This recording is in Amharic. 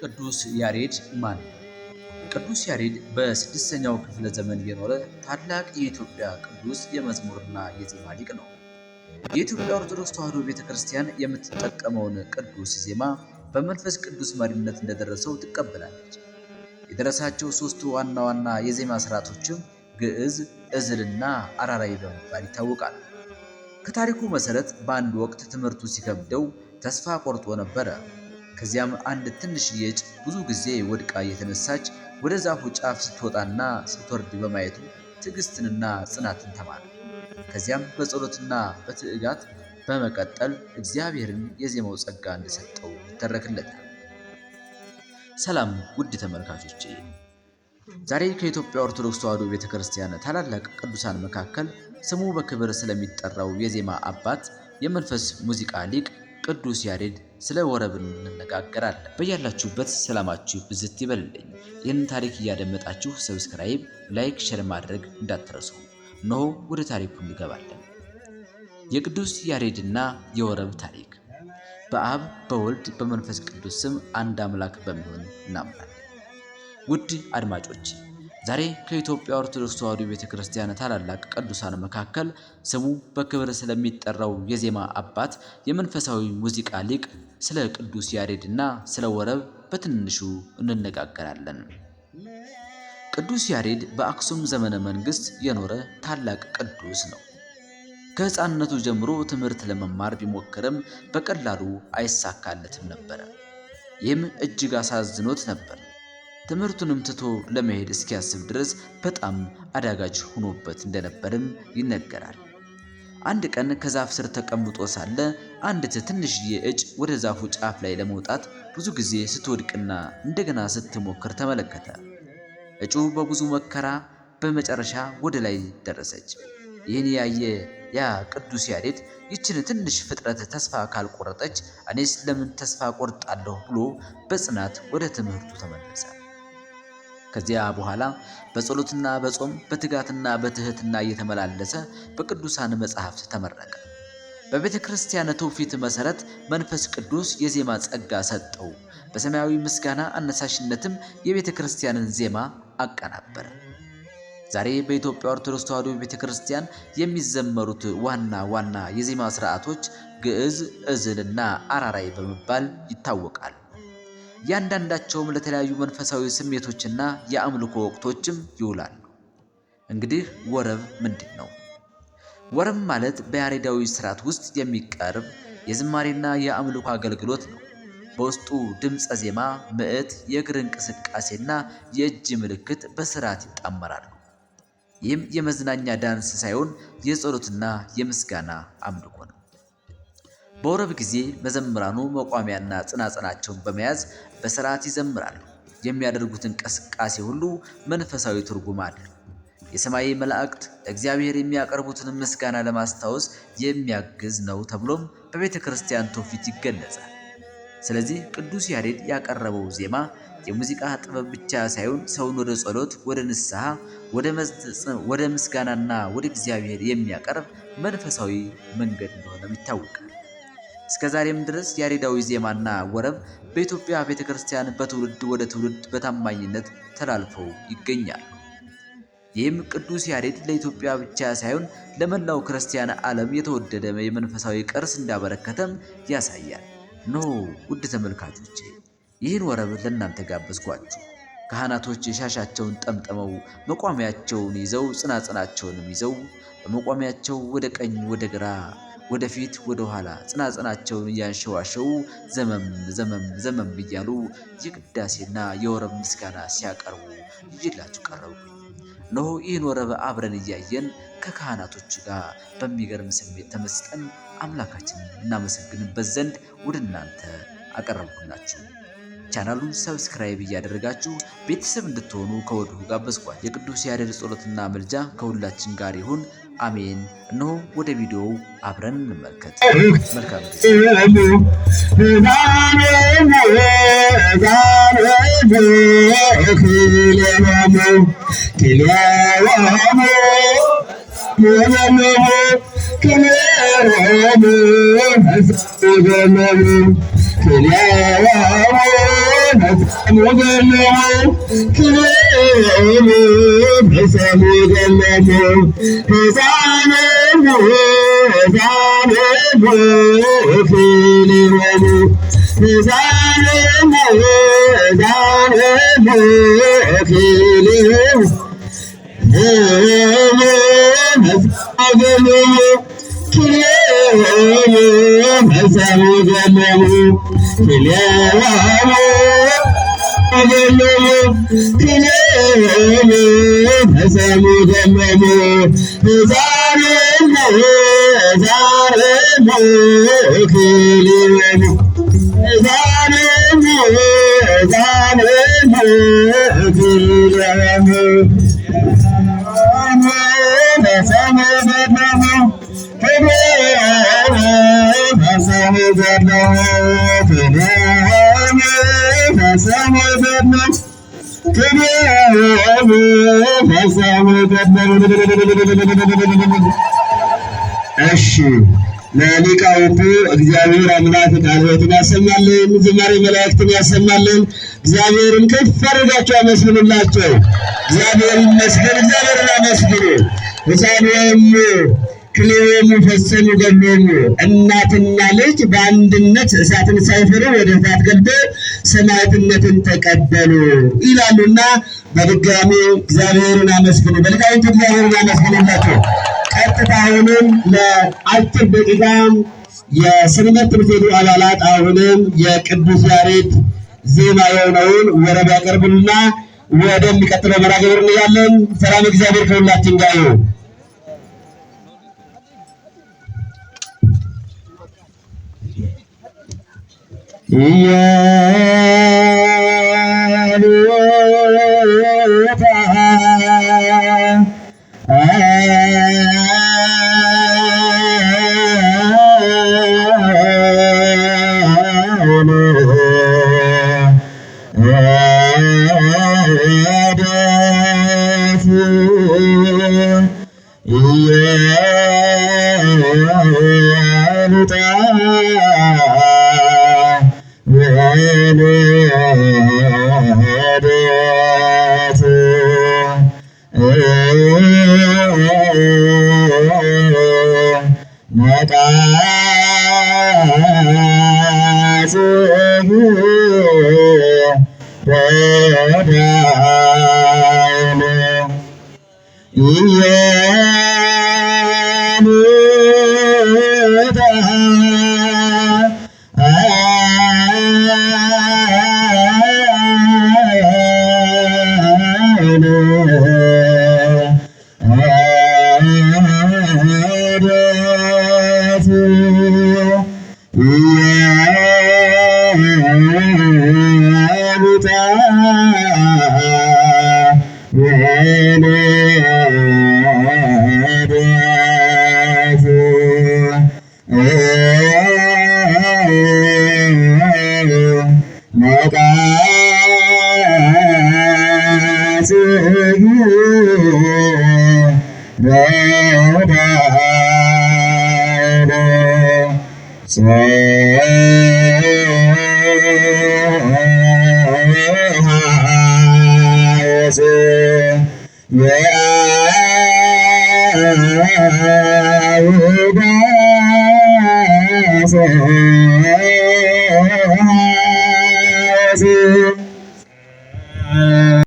ቅዱስ ያሬድ ማን ነው? ቅዱስ ያሬድ በ6ኛው ክፍለ ዘመን የኖረ ታላቅ የኢትዮጵያ ቅዱስ የመዝሙርና የዜማ ሊቅ ነው። የኢትዮጵያ ኦርቶዶክስ ተዋሕዶ ቤተክርስቲያን የምትጠቀመውን ቅዱስ ዜማ በመንፈስ ቅዱስ መሪነት እንደደረሰው ትቀበላለች። የደረሳቸው ሦስቱ ዋና ዋና የዜማ ስርዓቶችም ግዕዝ፣ ዕዝልና አራራይ በመባል ይታወቃሉ። ከታሪኩ መሰረት በአንድ ወቅት ትምህርቱ ሲከብደው ተስፋ ቆርጦ ነበረ። ከዚያም አንድ ትንሽ ልጅ ብዙ ጊዜ ወድቃ የተነሳች ወደ ዛፉ ጫፍ ስትወጣና ስትወርድ በማየቱ ትዕግስትንና ጽናትን ተማረ። ከዚያም በጸሎትና በትዕጋት በመቀጠል እግዚአብሔርን የዜማው ጸጋ እንደሰጠው ይተረክለታል። ሰላም ውድ ተመልካቾቼ፣ ዛሬ ከኢትዮጵያ ኦርቶዶክስ ተዋሕዶ ቤተክርስቲያን ታላላቅ ቅዱሳን መካከል ስሙ በክብር ስለሚጠራው የዜማ አባት የመንፈስ ሙዚቃ ሊቅ ቅዱስ ያሬድ ስለ ወረብ እንነጋገራለን። በያላችሁበት ሰላማችሁ ብዝት ይበልልኝ። ይህንን ታሪክ እያደመጣችሁ ሰብስክራይብ፣ ላይክ፣ ሼር ማድረግ እንዳትረሱ። እነሆ ወደ ታሪኩ እንገባለን። የቅዱስ ያሬድና የወረብ ታሪክ። በአብ በወልድ በመንፈስ ቅዱስ ስም አንድ አምላክ በሚሆን እናምናለን። ውድ አድማጮች፣ ዛሬ ከኢትዮጵያ ኦርቶዶክስ ተዋሕዶ ቤተክርስቲያን ታላላቅ ቅዱሳን መካከል ስሙ በክብር ስለሚጠራው የዜማ አባት የመንፈሳዊ ሙዚቃ ሊቅ ስለ ቅዱስ ያሬድና ስለ ወረብ በትንሹ እንነጋገራለን። ቅዱስ ያሬድ በአክሱም ዘመነ መንግስት የኖረ ታላቅ ቅዱስ ነው። ከሕፃንነቱ ጀምሮ ትምህርት ለመማር ቢሞክርም በቀላሉ አይሳካለትም ነበር። ይህም እጅግ አሳዝኖት ነበር። ትምህርቱንም ትቶ ለመሄድ እስኪያስብ ድረስ በጣም አዳጋች ሆኖበት እንደነበርም ይነገራል። አንድ ቀን ከዛፍ ስር ተቀምጦ ሳለ አንዲት ትንሽዬ እጭ ወደ ዛፉ ጫፍ ላይ ለመውጣት ብዙ ጊዜ ስትወድቅና እንደገና ስትሞክር ተመለከተ። እጩ በብዙ መከራ በመጨረሻ ወደ ላይ ደረሰች። ይህን ያየ ያ ቅዱስ ያሬድ ይችን ትንሽ ፍጥረት ተስፋ ካልቆረጠች እኔስ ለምን ተስፋ ቆርጣለሁ ብሎ በጽናት ወደ ትምህርቱ ተመለሰ። ከዚያ በኋላ በጸሎትና በጾም በትጋትና በትህትና እየተመላለሰ በቅዱሳን መጻሕፍት ተመረቀ። በቤተ ክርስቲያን ትውፊት መሰረት መንፈስ ቅዱስ የዜማ ጸጋ ሰጠው። በሰማያዊ ምስጋና አነሳሽነትም የቤተ ክርስቲያንን ዜማ አቀናበረ። ዛሬ በኢትዮጵያ ኦርቶዶክስ ተዋሕዶ ቤተ ክርስቲያን የሚዘመሩት ዋና ዋና የዜማ ስርዓቶች ግዕዝ፣ ዕዝልና አራራይ በመባል ይታወቃሉ። እያንዳንዳቸውም ለተለያዩ መንፈሳዊ ስሜቶችና የአምልኮ ወቅቶችም ይውላሉ። እንግዲህ ወረብ ምንድን ነው? ወረብ ማለት በያሬዳዊ ስርዓት ውስጥ የሚቀርብ የዝማሬና የአምልኮ አገልግሎት ነው። በውስጡ ድምፀ ዜማ፣ ምዕት፣ የእግር እንቅስቃሴና የእጅ ምልክት በስርዓት ይጣመራሉ። ይህም የመዝናኛ ዳንስ ሳይሆን የጸሎትና የምስጋና አምልኮ ነው። በወረብ ጊዜ መዘምራኑ መቋሚያና ጽናጽናቸውን በመያዝ በስርዓት ይዘምራሉ። የሚያደርጉት እንቅስቃሴ ሁሉ መንፈሳዊ ትርጉም አለው። የሰማይ መላእክት ለእግዚአብሔር የሚያቀርቡትን ምስጋና ለማስታወስ የሚያግዝ ነው ተብሎም በቤተ ክርስቲያን ትውፊት ይገለጻል። ስለዚህ ቅዱስ ያሬድ ያቀረበው ዜማ የሙዚቃ ጥበብ ብቻ ሳይሆን ሰውን ወደ ጸሎት፣ ወደ ንስሐ፣ ወደ ምስጋናና ወደ እግዚአብሔር የሚያቀርብ መንፈሳዊ መንገድ እንደሆነም ይታወቃል። እስከዛሬም ድረስ ያሬዳዊ ዜማና ወረብ በኢትዮጵያ ቤተክርስቲያን በትውልድ ወደ ትውልድ በታማኝነት ተላልፈው ይገኛሉ። ይህም ቅዱስ ያሬድ ለኢትዮጵያ ብቻ ሳይሆን ለመላው ክርስቲያን ዓለም የተወደደ የመንፈሳዊ ቅርስ እንዳበረከተም ያሳያል። ኖ ውድ ተመልካቾቼ፣ ይህን ወረብ ለእናንተ ጋበዝኳችሁ። ካህናቶች ሻሻቸውን ጠምጥመው መቋሚያቸውን ይዘው ጽናጽናቸውንም ይዘው በመቋሚያቸው ወደ ቀኝ ወደ ግራ ወደፊት ወደ ኋላ ጽናጽናቸውን እያንሸዋሸው ዘመም ዘመም ዘመም እያሉ የቅዳሴና የወረብ ምስጋና ሲያቀርቡ ይዤላችሁ ቀረብኩኝ። እነሆ ይህን ወረብ አብረን እያየን ከካህናቶች ጋር በሚገርም ስሜት ተመስጠን አምላካችንን እናመሰግንበት ዘንድ ወደ እናንተ አቀረብኩላችሁ። ቻናሉን ሰብስክራይብ እያደረጋችሁ ቤተሰብ እንድትሆኑ ከወዲሁ ጋበዝኳችሁ። የቅዱስ ያሬድ ጸሎትና ምልጃ ከሁላችን ጋር ይሁን። አሜን። እነሆ ወደ ቪዲዮው አብረን እንመልከት። መልካም እሺ ለሊቃውንቱ እግዚአብሔር አምላክ ቃለ ሕይወትን ያሰማልን፣ ዝማሬ መላእክትን ያሰማልን። እግዚአብሔርን ከፍ አድርጋችሁ አመስግኑላቸው። እግዚአብሔር ይመስገን፣ እግዚአብሔርን አመስግኑ። ሕፃኑም ክልኤሙ ፈጸሙ ገድሎሙ፣ እናትና ልጅ በአንድነት እሳትን ሳይፈሩ ወደ እሳት ገብተው ሰማዕትነትን ተቀበሉ ይላሉና በድጋሚ እግዚአብሔርን አመስግኑ። በሊቃውንቱ እግዚአብሔርን አመስግኑላቸው። ቀጥታ አሁንም ለአጭር ደቂቃ የሰንበት ትምህርት ቤቱ አባላት አሁንም የቅዱስ ያሬድ ዜማ የሆነውን ወረብ ያቀርቡልና ወደሚቀጥለው መርሐ ግብር እንሄዳለን። ሰላም እግዚአብሔር ከሁላችን ጋር ይሁን። Yeah.